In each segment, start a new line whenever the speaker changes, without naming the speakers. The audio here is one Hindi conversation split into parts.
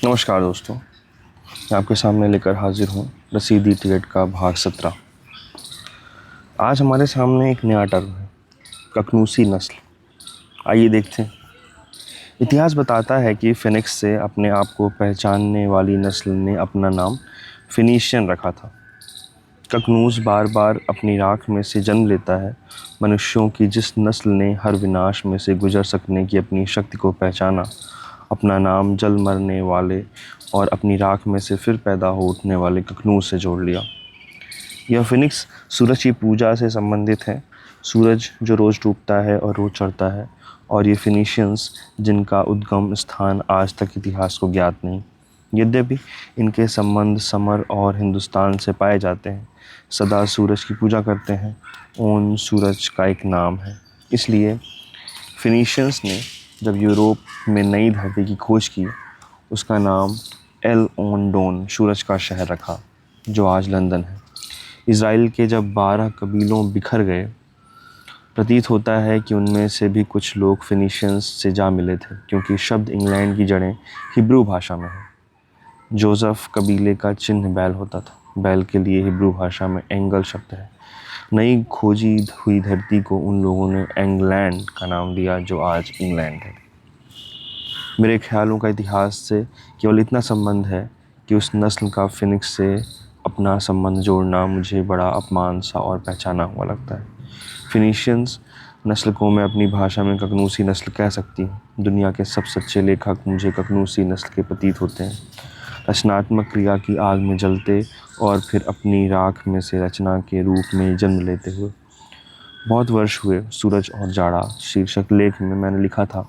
नमस्कार दोस्तों, मैं आपके सामने लेकर हाजिर हूँ रसीदी टिकट का भाग 17। आज हमारे सामने एक नया टर्म है, ककनूसी नस्ल। आइए देखते हैं। इतिहास बताता है कि फिनिक्स से अपने आप को पहचानने वाली नस्ल ने अपना नाम फिनीशियन रखा था। ककनूस बार बार अपनी राख में से जन्म लेता है। मनुष्यों की जिस नस्ल ने हर विनाश में से गुजर सकने की अपनी शक्ति को पहचाना, अपना नाम जल मरने वाले और अपनी राख में से फिर पैदा हो उठने वाले ककनूस से जोड़ लिया। यह फिनिक्स सूरज की पूजा से संबंधित है, सूरज जो रोज़ डूबता है और रोज़ चढ़ता है, और ये फिनिशियंस जिनका उद्गम स्थान आज तक इतिहास को ज्ञात नहीं। यद्यपि इनके संबंध समर और हिंदुस्तान से पाए जाते हैं, सदा सूरज की पूजा करते हैं। ओन सूरज का एक नाम है, इसलिए फिनिशियंस ने जब यूरोप में नई धरती की खोज की, उसका नाम एल ओन डोन सूरज का शहर रखा, जो आज लंदन है। इज़राइल के जब 12 कबीलों बिखर गए, प्रतीत होता है कि उनमें से भी कुछ लोग फिनिशियंस से जा मिले थे, क्योंकि शब्द इंग्लैंड की जड़ें हिब्रू भाषा में हैं। जोसेफ कबीले का चिन्ह बैल होता था। बैल के लिए हिब्रू भाषा में एंगल शब्द है। नई खोजी हुई धरती को उन लोगों ने एंग्लैंड का नाम दिया, जो आज इंग्लैंड है। मेरे ख्यालों का इतिहास से केवल इतना संबंध है कि उस नस्ल का फिनिक्स से अपना संबंध जोड़ना मुझे बड़ा अपमान सा और पहचाना हुआ लगता है। फिनिशियंस नस्ल को मैं अपनी भाषा में ककनूसी नस्ल कह सकती हूँ। दुनिया के सब सच्चे लेखक मुझे ककनूसी नस्ल के प्रतीत होते हैं, रचनात्मक क्रिया की आग में जलते और फिर अपनी राख में से रचना के रूप में जन्म लेते हुए। बहुत वर्ष हुए सूरज और जाड़ा शीर्षक लेख में मैंने लिखा था,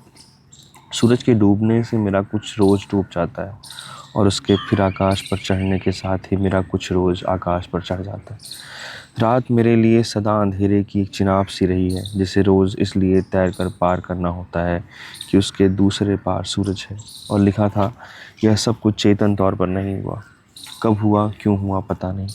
सूरज के डूबने से मेरा कुछ रोज़ डूब जाता है और उसके फिर आकाश पर चढ़ने के साथ ही मेरा कुछ रोज़ आकाश पर चढ़ जाता है। रात मेरे लिए सदा अंधेरे की एक चिनाब सी रही है, जिसे रोज़ इसलिए तैर कर पार करना होता है कि उसके दूसरे पार सूरज है। और लिखा था, यह सब कुछ चेतन तौर पर नहीं हुआ। कब हुआ, क्यों हुआ, पता नहीं।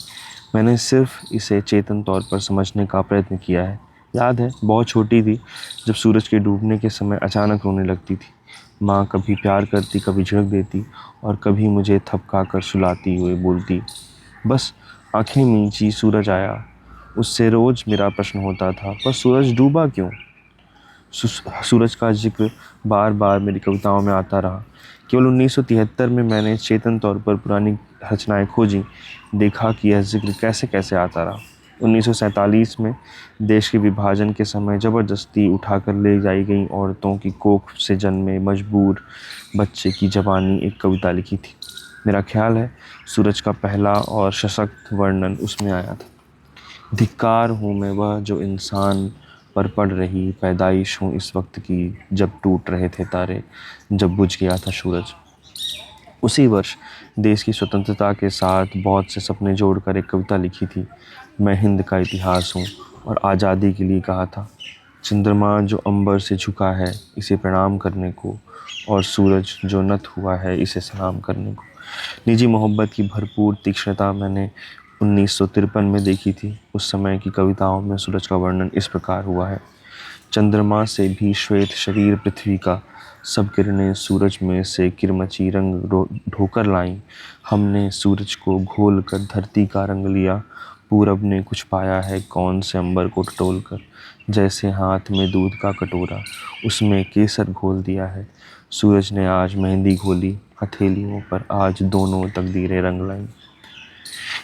मैंने सिर्फ इसे चेतन तौर पर समझने का प्रयत्न किया है। याद है, बहुत छोटी थी जब सूरज के डूबने के समय अचानक रोने लगती थी। माँ कभी प्यार करती, कभी झिड़क देती और कभी मुझे थपका कर सुलाती हुए बोलती, बस आंखें मींची, सूरज आया। उससे रोज़ मेरा प्रश्न होता था, पर सूरज डूबा क्यों? सूरज का जिक्र बार बार मेरी कविताओं में आता रहा। केवल 1973 में मैंने चेतन तौर पर पुरानी रचनाएं खोजी, देखा कि यह जिक्र कैसे कैसे आता रहा। 1947 में देश के विभाजन के समय ज़बरदस्ती उठाकर ले जाई गई औरतों की कोख से जन्मे मजबूर बच्चे की जवानी एक कविता लिखी थी। मेरा ख्याल है सूरज का पहला और सशक्त वर्णन उसमें आया था। धिक्कार हूँ मैं वह जो इंसान पर पड़ रही पैदाइश हूँ इस वक्त की, जब टूट रहे थे तारे, जब बुझ गया था सूरज। उसी वर्ष देश की स्वतंत्रता के साथ बहुत से सपने जोड़कर एक कविता लिखी थी। मैं हिंद का इतिहास हूँ और आज़ादी के लिए कहा था। चंद्रमा जो अंबर से झुका है इसे प्रणाम करने को, और सूरज जो नत हुआ है इसे सलाम करने को। निजी मोहब्बत की भरपूर तीक्ष्णता मैंने 1953 में देखी थी। उस समय की कविताओं में सूरज का वर्णन इस प्रकार हुआ है, चंद्रमा से भी श्वेत शरीर पृथ्वी का, सब किरणें सूरज में से किरमची रंग ढोकर लाईं। हमने सूरज को घोल कर धरती का रंग लिया, पूरब ने कुछ पाया है कौन से अंबर को टटोल कर, जैसे हाथ में दूध का कटोरा उसमें केसर घोल दिया है। सूरज ने आज मेहंदी घोली हथेलियों पर, आज दोनों तकदीरें रंग लाईं।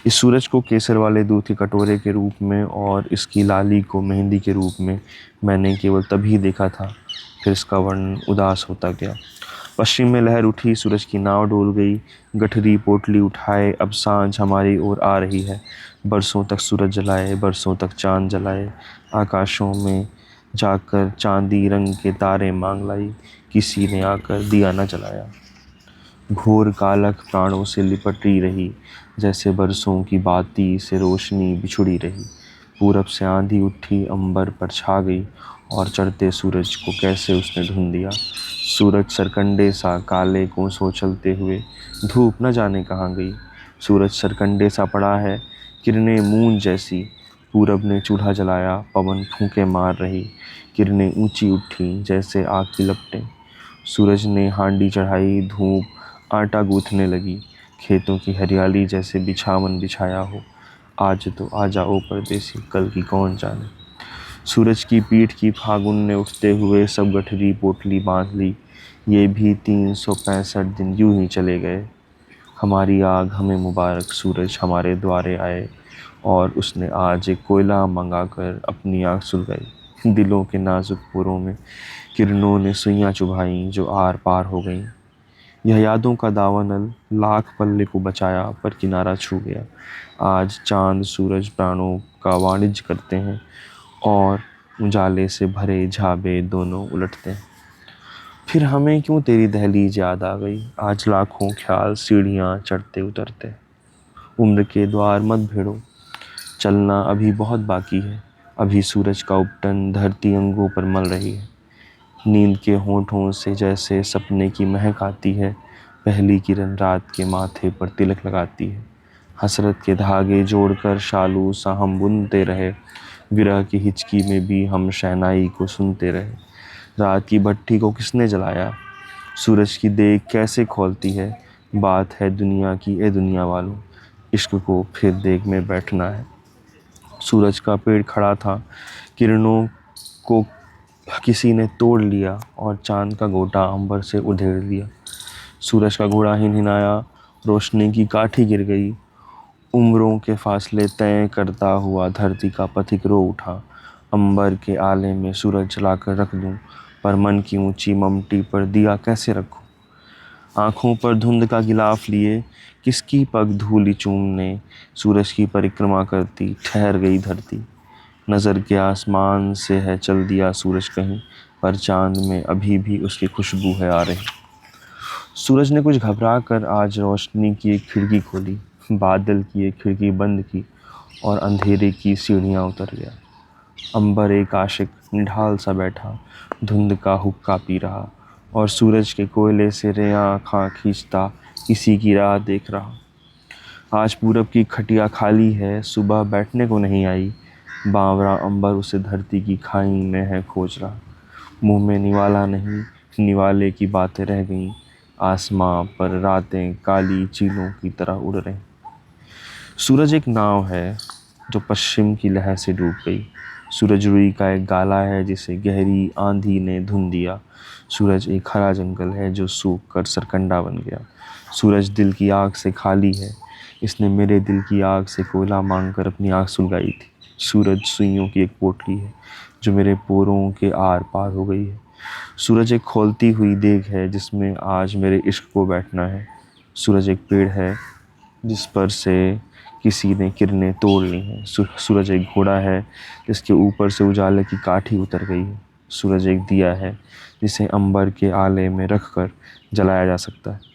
इस सूरज को केसर वाले दूध के कटोरे के रूप में और इसकी लाली को मेहंदी के रूप में मैंने केवल तभी देखा था, फिर इसका वर्णन उदास होता गया। पश्चिम में लहर उठी, सूरज की नाव डोल गई, गठरी पोटली उठाए अब सांझ हमारी ओर आ रही है। बरसों तक सूरज जलाए, बरसों तक चांद जलाए, आकाशों में जाकर चांदी रंग के तारे मांग लाई, किसी ने आकर दिया न जलाया। घोर कालख प्राणों से लिपटी रही, जैसे बरसों की बाती से रोशनी बिछुड़ी रही। पूरब से आंधी उठी, अंबर पर छा गई और चढ़ते सूरज को कैसे उसने धुन दिया। सूरज सरकंडे सा काले कोसों चलते हुए, धूप न जाने कहाँ गई। सूरज सरकंडे सा पड़ा है, किरणें मूंज जैसी। पूरब ने चूल्हा जलाया, पवन फूंके मार रही, किरणें ऊंची उठी जैसे आग की लपटें। सूरज ने हांडी चढ़ाई, धूप आटा गूँथने लगी, खेतों की हरियाली जैसे बिछावन बिछाया हो। आज तो आ जाओ परदेसी, कल की कौन जाने। सूरज की पीठ की फागुन ने उठते हुए सब गठरी पोटली बांध ली। ये भी 365 दिन यूं ही चले गए। हमारी आग हमें मुबारक, सूरज हमारे द्वारे आए और उसने आज एक कोयला मंगाकर अपनी आग सुलगाई। दिलों के नाजुक पुरों में किरणों ने सुइयां चुभाई जो आर पार हो गईं। यह यादों का दावानल लाख पल्ले को बचाया पर किनारा छू गया। आज चांद सूरज प्राणों का वाणिज्य करते हैं और उजाले से भरे झाबे दोनों उलटते हैं। फिर हमें क्यों तेरी दहलीज याद आ गई, आज लाखों ख्याल सीढ़ियाँ चढ़ते उतरते। उम्र के द्वार मत भिड़ो, चलना अभी बहुत बाकी है। अभी सूरज का उपटन धरती अंगों पर मल रही है। नींद के होठों से जैसे सपने की महक आती है। पहली किरण रात के माथे पर तिलक लगाती है। हसरत के धागे जोड़कर शालू सा हम बुनते रहे। विरह की हिचकी में भी हम शहनाई को सुनते रहे। रात की भट्ठी को किसने जलाया, सूरज की देख कैसे खौलती है। बात है दुनिया की, ए दुनिया वालों, इश्क को फिर देख में बैठना है। सूरज का पेड़ खड़ा था, किरणों को किसी ने तोड़ लिया और चांद का गोटा अंबर से उधेड़ लिया। सूरज का घोड़ा हिनहिनाया, रोशनी की काठी गिर गई। उम्रों के फासले तय करता हुआ धरती का पथिक रो उठा। अंबर के आले में सूरज जलाकर रख दूं, पर मन की ऊंची ममटी पर दिया कैसे रखूं। आँखों पर धुंध का गिलाफ लिए किसकी पग धूली चूमने सूरज की परिक्रमा करती ठहर गई धरती। नज़र के आसमान से है चल दिया सूरज कहीं, पर चांद में अभी भी उसकी खुशबू है आ रही। सूरज ने कुछ घबरा कर आज रोशनी की एक खिड़की खोली, बादल की एक खिड़की बंद की और अंधेरे की सीढ़ियाँ उतर गया। अंबर एक आशिक निढाल सा बैठा धुंध का हुक्का पी रहा और सूरज के कोयले से रेयां आँखां खींचता इसी की राह देख रहा। आज पूरब की खटिया खाली है, सुबह बैठने को नहीं आई। बावरा अंबर उसे धरती की खाई में है खोज रहा। मुंह में निवाला नहीं, निवाले की बातें रह गईं। आसमां पर रातें काली चीलों की तरह उड़ रही। सूरज एक नाव है जो पश्चिम की लहर से डूब गई। सूरज रुई का एक गाला है जिसे गहरी आंधी ने धुन दिया। सूरज एक हरा जंगल है जो सूख कर सरकंडा बन गया। सूरज दिल की आग से खाली है, इसने मेरे दिल की आग से कोयला मांगकर अपनी आग सुलगाई थी। सूरज सुइयों की एक पोटली है जो मेरे पोरों के आर पार हो गई है। सूरज एक खोलती हुई देग है जिसमें आज मेरे इश्क को बैठना है। सूरज एक पेड़ है जिस पर से किसी ने किरणें तोड़ ली हैं। सूरज एक घोड़ा है जिसके ऊपर से उजाले की काठी उतर गई है। सूरज एक दिया है जिसे अंबर के आले में रखकर जलाया जा सकता है।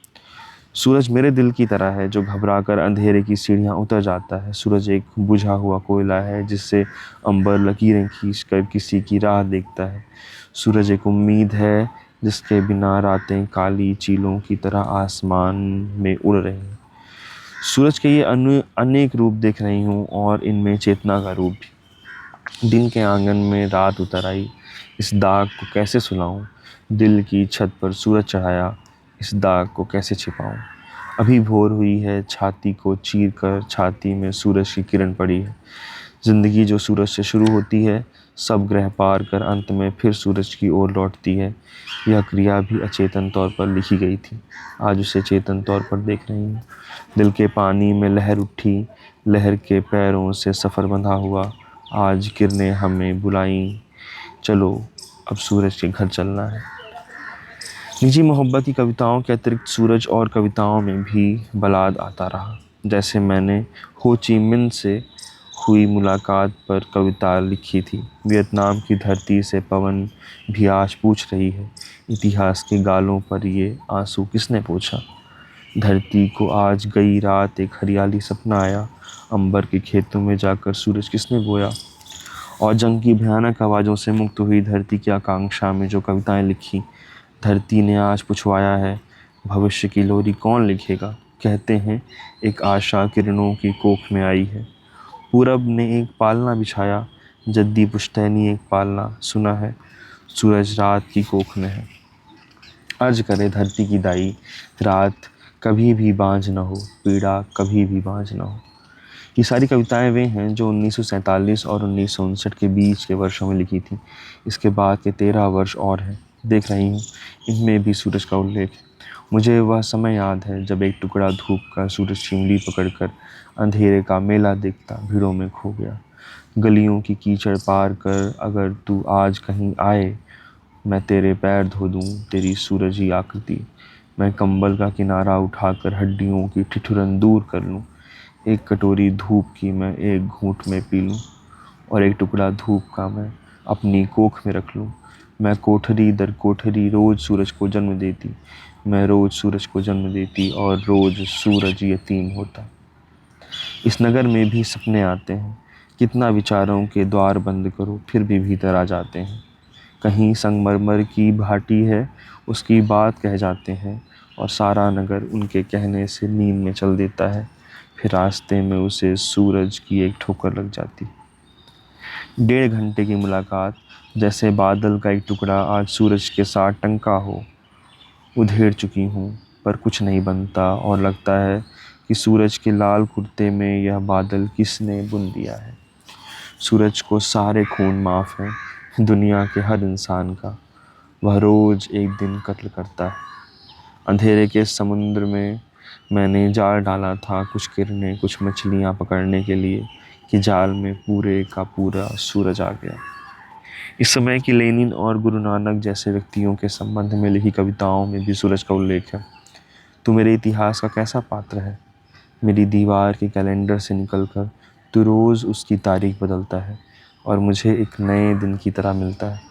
सूरज मेरे दिल की तरह है जो घबराकर अंधेरे की सीढ़ियाँ उतर जाता है। सूरज एक बुझा हुआ कोयला है जिससे अंबर लकीरें खींचकर किसी की राह देखता है। सूरज एक उम्मीद है जिसके बिना रातें काली चीलों की तरह आसमान में उड़ रही हैं। सूरज के ये अनेक रूप देख रही हूँ और इनमें चेतना का रूप भी। दिन के आंगन में रात उतर आई, इस दाग को कैसे सुलाऊं। दिल की छत पर सूरज चढ़ाया, इस दाग को कैसे छिपाऊं। अभी भोर हुई है, छाती को चीर कर छाती में सूरज की किरण पड़ी है। ज़िंदगी जो सूरज से शुरू होती है, सब ग्रह पार कर अंत में फिर सूरज की ओर लौटती है। यह क्रिया भी अचेतन तौर पर लिखी गई थी, आज उसे चेतन तौर पर देख रही हूँ। दिल के पानी में लहर उठी, लहर के पैरों से सफ़र बंधा हुआ। आज किरणें हमें बुलाईं, चलो अब सूरज के घर चलना है। निजी मोहब्बत की कविताओं के अतिरिक्त सूरज और कविताओं में भी बलाद आता रहा। जैसे मैंने हो ची मिन्ह से हुई मुलाकात पर कविता लिखी थी। वियतनाम की धरती से पवन भी आज पूछ रही है, इतिहास के गालों पर ये आंसू किसने पोंछा। धरती को आज गई रात एक हरियाली सपना आया, अंबर के खेतों में जाकर सूरज किसने बोया। और जंग की भयानक आवाज़ों से मुक्त हुई धरती की आकांक्षा में जो कविताएं लिखी, धरती ने आज पुछवाया है, भविष्य की लोरी कौन लिखेगा। कहते हैं एक आशा किरणों की कोख में आई है। पूरब ने एक पालना बिछाया, जद्दी पुश्तैनी एक पालना, सुना है सूरज रात की कोख में है। अर्ज करे धरती की दाई, रात कभी भी बाँझ न हो, पीड़ा कभी भी बाँझ न हो। ये सारी कविताएं वे हैं जो 1947 और 1959 के बीच के वर्षों में लिखी थी। इसके बाद के 13 वर्ष और हैं, देख रही हूँ, इनमें भी सूरज का उल्लेख है। मुझे वह समय याद है जब एक टुकड़ा धूप का सूरज चिमड़ी पकड़कर अंधेरे का मेला देखता भीड़ों में खो गया। गलियों की कीचड़ पार कर अगर तू आज कहीं आए, मैं तेरे पैर धो दूँ तेरी सूरजी आकृति। मैं कंबल का किनारा उठाकर हड्डियों की ठिठुरन दूर कर लूँ। एक कटोरी धूप की मैं एक घूंट में पी लूँ और एक टुकड़ा धूप का मैं अपनी कोख में रख लूँ। मैं कोठरी दर कोठरी रोज़ सूरज को जन्म देती, मैं रोज़ सूरज को जन्म देती और रोज़ सूरज यतीम होता। इस नगर में भी सपने आते हैं, कितना विचारों के द्वार बंद करो फिर भी भीतर आ जाते हैं। कहीं संगमरमर की भाटी है, उसकी बात कह जाते हैं और सारा नगर उनके कहने से नींद में चल देता है। फिर रास्ते में उसे सूरज की एक ठोकर लग जाती। 1.5 घंटे की मुलाकात, जैसे बादल का एक टुकड़ा आज सूरज के साथ टंका हो। उधेड़ चुकी हूँ पर कुछ नहीं बनता और लगता है कि सूरज के लाल कुर्ते में यह बादल किसने बुन दिया है। सूरज को सारे खून माफ़ हैं दुनिया के हर इंसान का, वह रोज़ एक दिन कत्ल करता है। अंधेरे के समुद्र में मैंने जाल डाला था कुछ किरणें कुछ मछलियाँ पकड़ने के लिए कि जाल में पूरे का पूरा सूरज आ गया। इस समय की लेनिन और गुरु नानक जैसे व्यक्तियों के संबंध में लिखी कविताओं में भी सूरज का उल्लेख है। तू मेरे इतिहास का कैसा पात्र है, मेरी दीवार के कैलेंडर से निकलकर तू रोज़ उसकी तारीख बदलता है और मुझे एक नए दिन की तरह मिलता है।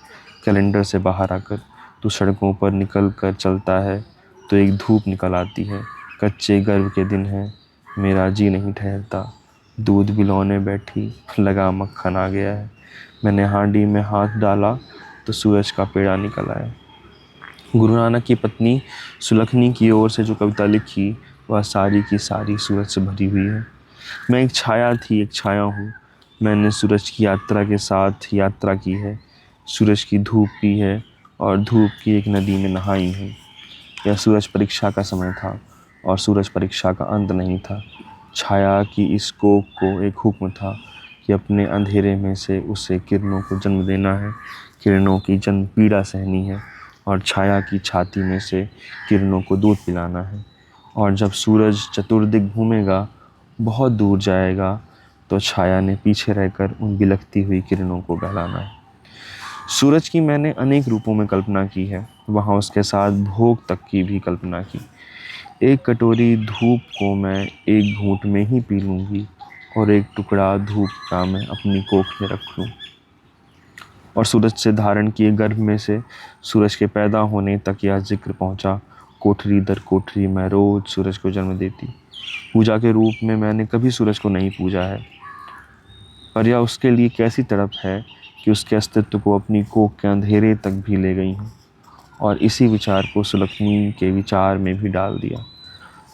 कैलेंडर से बाहर आकर तू सड़कों पर निकल कर चलता है तो एक धूप निकल आती है। कच्चे गर्व के दिन हैं, मेरा जी नहीं ठहरता। दूध बिलौने बैठी, लगा मक्खन आ गया है। मैंने हांडी में हाथ डाला तो सूरज का पेड़ा निकल आया। गुरु नानक की पत्नी सुलखनी की ओर से जो कविता लिखी वह सारी की सारी सूरज से भरी हुई है। मैं एक छाया थी, एक छाया हूँ। मैंने सूरज की यात्रा के साथ यात्रा की है, सूरज की धूप पी है और धूप की एक नदी में नहाई हूँ। यह सूरज परीक्षा का समय था और सूरज परीक्षा का अंत नहीं था। छाया की इस कोख को एक हुक्म था कि अपने अंधेरे में से उसे किरणों को जन्म देना है, किरणों की जन्म पीड़ा सहनी है और छाया की छाती में से किरणों को दूध पिलाना है। और जब सूरज चतुर्दिक घूमेगा, बहुत दूर जाएगा, तो छाया ने पीछे रहकर उन बिलखती हुई किरणों को बहलाना है। सूरज की मैंने अनेक रूपों में कल्पना की है, वहाँ उसके साथ भोग तक की भी कल्पना की। एक कटोरी धूप को मैं एक घूंट में ही पी लूँगी और एक टुकड़ा धूप का मैं अपनी कोख में रख लूँ। और सूरज से धारण किए गर्भ में से सूरज के पैदा होने तक यह जिक्र पहुँचा, कोठरी दर कोठरी मैं रोज़ सूरज को जन्म देती। पूजा के रूप में मैंने कभी सूरज को नहीं पूजा है, पर यह उसके लिए कैसी तड़प है कि उसके अस्तित्व को अपनी कोख के अंधेरे तक भी ले गई हूँ और इसी विचार को सुलखनी के विचार में भी डाल दिया।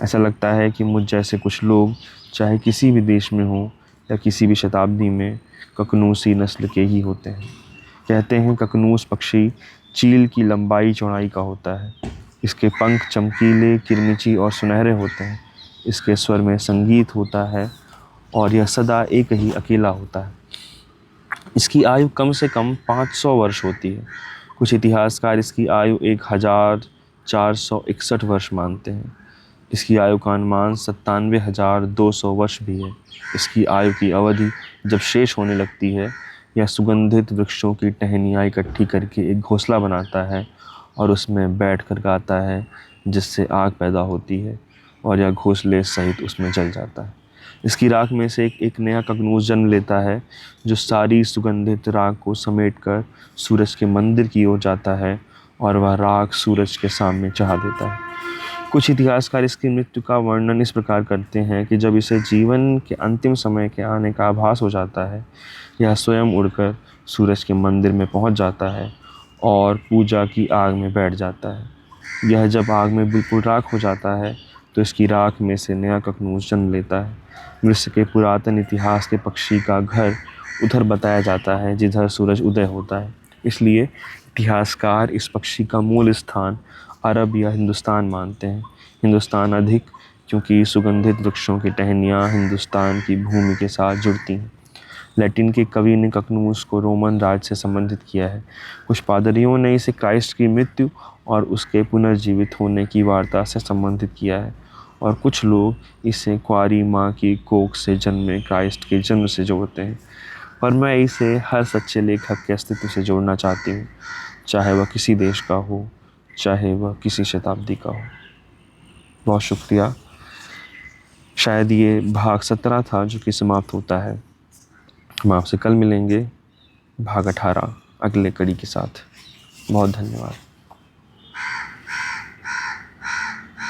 ऐसा लगता है कि मुझ जैसे कुछ लोग चाहे किसी भी देश में हों या किसी भी शताब्दी में ककनूसी नस्ल के ही होते हैं। कहते हैं ककनूस पक्षी चील की लंबाई चौड़ाई का होता है। इसके पंख चमकीले, किरमिची और सुनहरे होते हैं। इसके स्वर में संगीत होता है और यह सदा एक ही अकेला होता है। इसकी आयु कम से कम 500 वर्ष होती है। कुछ इतिहासकार इसकी आयु 1461 वर्ष मानते हैं। इसकी आयु का अनुमान 97,200 वर्ष भी है। इसकी आयु की अवधि जब शेष होने लगती है, यह सुगंधित वृक्षों की टहनियाँ इकट्ठी करके एक घोंसला बनाता है और उसमें बैठ कर गाता है, जिससे आग पैदा होती है और यह घोंसले सहित उसमें जल जाता है। इसकी राख में से एक नया ककनूस जन्म लेता है, जो सारी सुगंधित राख को समेटकर सूरज के मंदिर की ओर जाता है और वह राख सूरज के सामने चढ़ा देता है। कुछ इतिहासकार इसकी मृत्यु का वर्णन इस प्रकार करते हैं कि जब इसे जीवन के अंतिम समय के आने का आभास हो जाता है, यह स्वयं उड़कर सूरज के मंदिर में पहुंच जाता है और पूजा की आग में बैठ जाता है। यह जब आग में बिल्कुल राख हो जाता है तो इसकी राख में से नया ककनूस जन्म लेता है। मिस्र के पुरातन इतिहास के पक्षी का घर उधर बताया जाता है जिधर सूरज उदय होता है। इसलिए इतिहासकार इस पक्षी का मूल स्थान अरब या हिंदुस्तान मानते हैं। हिंदुस्तान अधिक, क्योंकि सुगंधित वृक्षों की टहनियाँ हिंदुस्तान की भूमि के साथ जुड़ती हैं। लैटिन के कवि ने ककनूस को रोमन राज से संबंधित किया है। कुछ पादरियों ने इसे क्राइस्ट की मृत्यु और उसके पुनर्जीवित होने की वार्ता से संबंधित किया है, और कुछ लोग इसे कुंवारी माँ की कोख से जन्मे क्राइस्ट के जन्म से जोड़ते हैं। पर मैं इसे हर सच्चे लेखक के अस्तित्व से जोड़ना चाहती हूँ, चाहे वह किसी देश का हो, चाहे वह किसी शताब्दी का हो। बहुत शुक्रिया। शायद ये भाग 17 था जो कि समाप्त होता है। हम आपसे कल मिलेंगे भाग 18 अगले कड़ी के साथ। बहुत धन्यवाद।